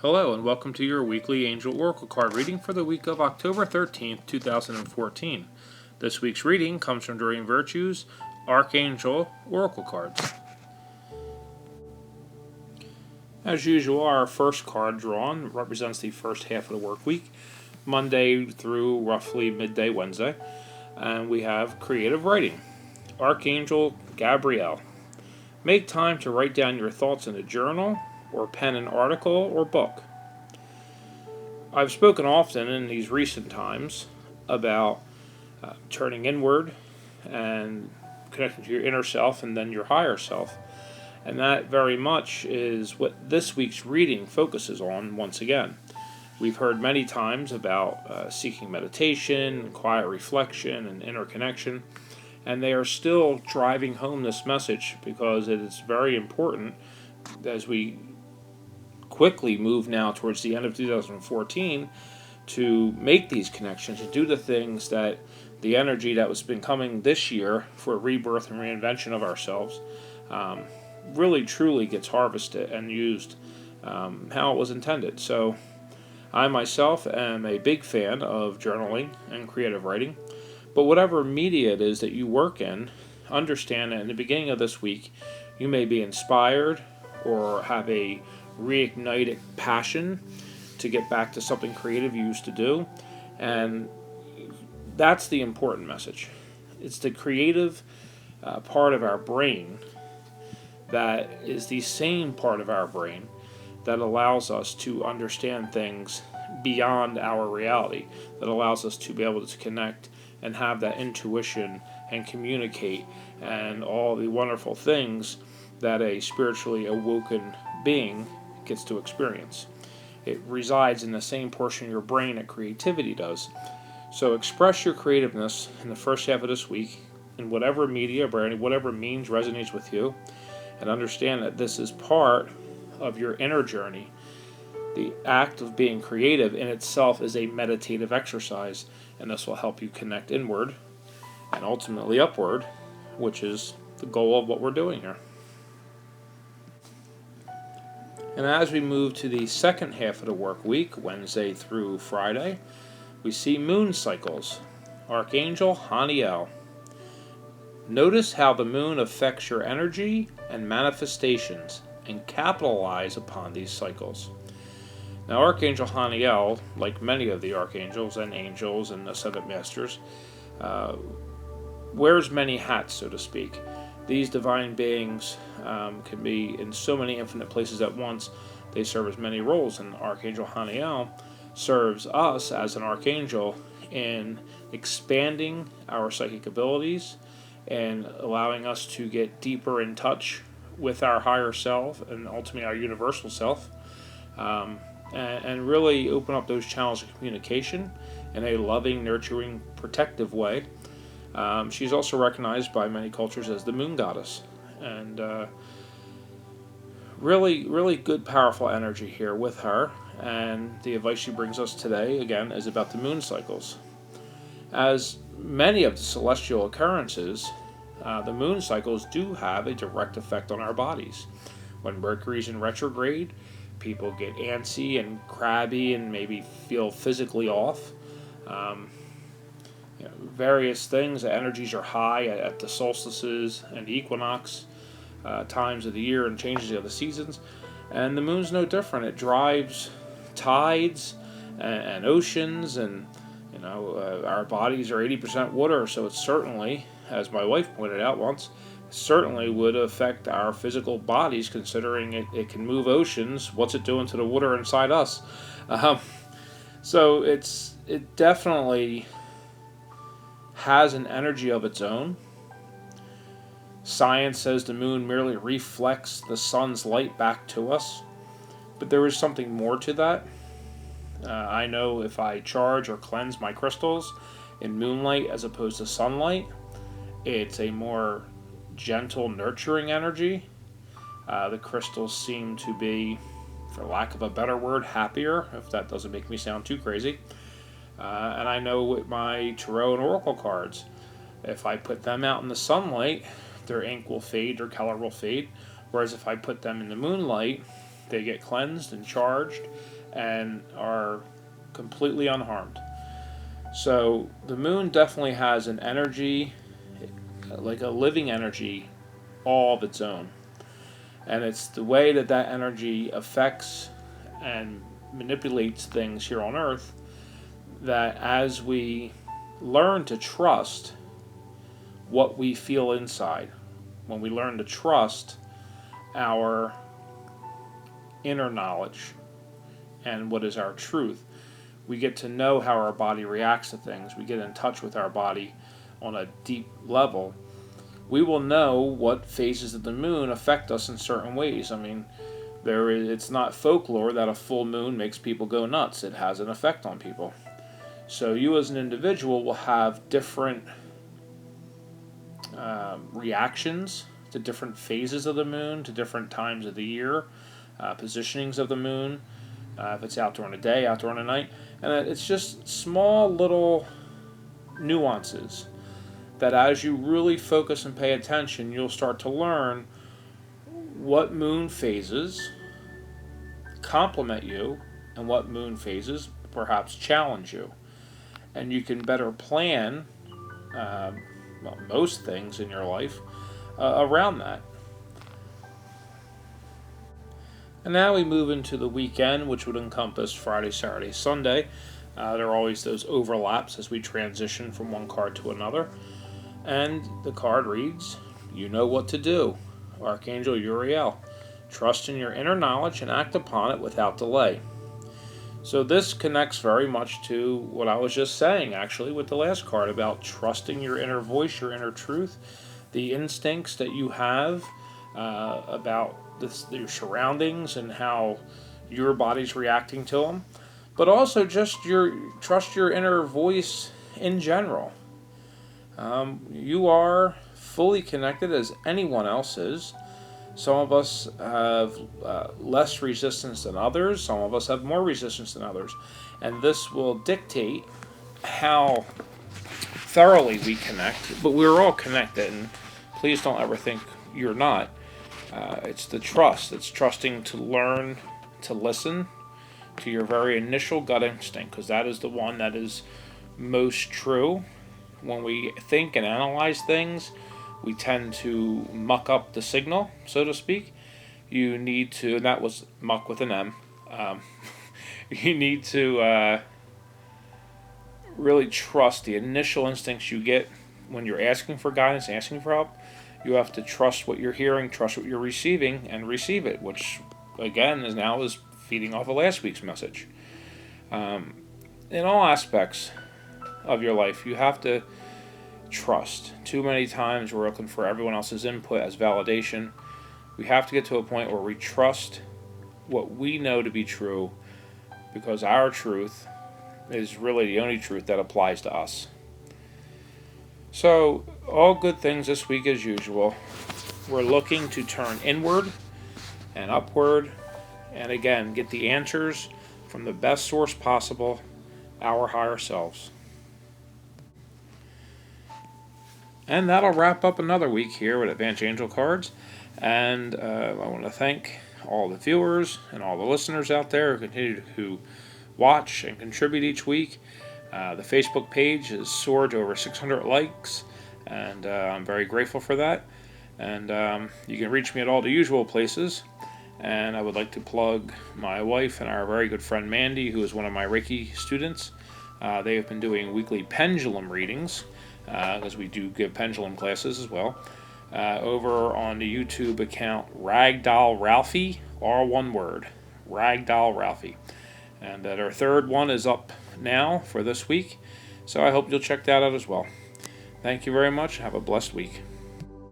Hello and welcome to your weekly Angel Oracle card reading for the week of October 13th, 2014. This week's reading comes from Doreen Virtue's Archangel Oracle cards. As usual, our first card drawn represents the first half of the work week, Monday through roughly midday Wednesday, and we have creative writing. Archangel Gabriel. Make time to write down your thoughts in a journal or pen an article or book. I've spoken often in these recent times about turning inward and connecting to your inner self and then your higher self. And that very much is what this week's reading focuses on once again. We've heard many times about seeking meditation, quiet reflection, and inner connection. And they are still driving home this message because it is very important as we quickly move now towards the end of 2014 to make these connections and do the things that the energy that was been coming this year for rebirth and reinvention of ourselves really truly gets harvested and used how it was intended. So I myself am a big fan of journaling and creative writing, but whatever media it is that you work in, understand that in the beginning of this week you may be inspired or have a reignited passion to get back to something creative you used to do, and that's the important message. It's the creative part of our brain that is the same part of our brain that allows us to understand things beyond our reality, that allows us to be able to connect and have that intuition and communicate and all the wonderful things that a spiritually awoken being gets to experience. It resides in the same portion of your brain that creativity does. So express your creativeness in the first half of this week in whatever media, whatever means resonates with you, and understand that this is part of your inner journey. The act of being creative in itself is a meditative exercise, and this will help you connect inward and ultimately upward, which is the goal of what we're doing here. And as we move to the second half of the work week, Wednesday through Friday, we see moon cycles. Archangel Haniel. Notice how the moon affects your energy and manifestations, and capitalize upon these cycles. Now, Archangel Haniel, like many of the archangels and angels and ascended masters, wears many hats, so to speak. These divine beings can be in so many infinite places at once. They serve as many roles, and Archangel Haniel serves us as an archangel in expanding our psychic abilities and allowing us to get deeper in touch with our higher self and ultimately our universal self, and really open up those channels of communication in a loving, nurturing, protective way. She's also recognized by many cultures as the moon goddess, and really good, powerful energy here with her. And the advice she brings us today, again, is about the moon cycles. As many of the celestial occurrences, the moon cycles do have a direct effect on our bodies. When Mercury's in retrograde, people get antsy and crabby and maybe feel physically off. Various things, the energies are high at the solstices and equinox times of the year and changes of the seasons, and the moon's no different. It drives tides and oceans, and our bodies are 80% water, so it's certainly, as my wife pointed out once, certainly would affect our physical bodies, considering it can move oceans. What's it doing to the water inside us? So it definitely has an energy of its own. Science says the moon merely reflects the sun's light back to us, but there is something more to that. I know if I charge or cleanse my crystals in moonlight as opposed to sunlight, it's a more gentle, nurturing energy. The crystals seem to be, for lack of a better word, happier, if that doesn't make me sound too crazy. And I know with my tarot and oracle cards, if I put them out in the sunlight, their ink will fade, their color will fade. Whereas if I put them in the moonlight, They get cleansed and charged and are completely unharmed. So the moon definitely has an energy, like a living energy, all of its own. And it's the way that that energy affects and manipulates things here on Earth that as we learn to trust what we feel inside, when we learn to trust our inner knowledge and what is our truth, we get to know how our body reacts to things. We get in touch with our body on a deep level. We will know what phases of the moon affect us in certain ways. I mean, it's not folklore that a full moon makes people go nuts. It has an effect on people. So you as an individual will have different reactions to different phases of the moon, to different times of the year, positionings of the moon, if it's out during the day, out during the night. And it's just small little nuances that as you really focus and pay attention, you'll start to learn what moon phases complement you and what moon phases perhaps challenge you. And you can better plan most things in your life around that. And now we move into the weekend, which would encompass Friday, Saturday, Sunday. There are always those overlaps as we transition from one card to another. And the card reads, "You know what to do." Archangel Uriel. Trust in your inner knowledge and act upon it without delay. So this connects very much to what I was just saying, actually, with the last card about trusting your inner voice, your inner truth, the instincts that you have about your surroundings and how your body's reacting to them, but also just trust your inner voice in general. You are fully connected as anyone else is. Some of us have less resistance than others. Some of us have more resistance than others. And this will dictate how thoroughly we connect. But we're all connected, and please don't ever think you're not. It's the trust. It's trusting to learn to listen to your very initial gut instinct, because that is the one that is most true. When we think and analyze things, we tend to muck up the signal, so to speak. You need to, and that was muck with an M, you need to really trust the initial instincts you get when you're asking for guidance, asking for help. You have to trust what you're hearing, trust what you're receiving, and receive it, which, again, is feeding off of last week's message. In all aspects of your life, you have to trust. Too many times we're looking for everyone else's input as validation. We have to get to a point where we trust what we know to be true, because our truth is really the only truth that applies to us. So, all good things this week as usual. We're looking to turn inward and upward, and again, get the answers from the best source possible, our higher selves. And that'll wrap up another week here with Advanced Angel Cards. And I want to thank all the viewers and all the listeners out there who continue to watch and contribute each week. The Facebook page has soared to over 600 likes, and I'm very grateful for that. And you can reach me at all the usual places. And I would like to plug my wife and our very good friend Mandy, who is one of my Reiki students. They have been doing weekly pendulum readings, because we do give pendulum classes as well, over on the YouTube account Ragdoll Ralphie, all one word, Ragdoll Ralphie. And our third one is up now for this week, so I hope you'll check that out as well. Thank you very much. Have a blessed week.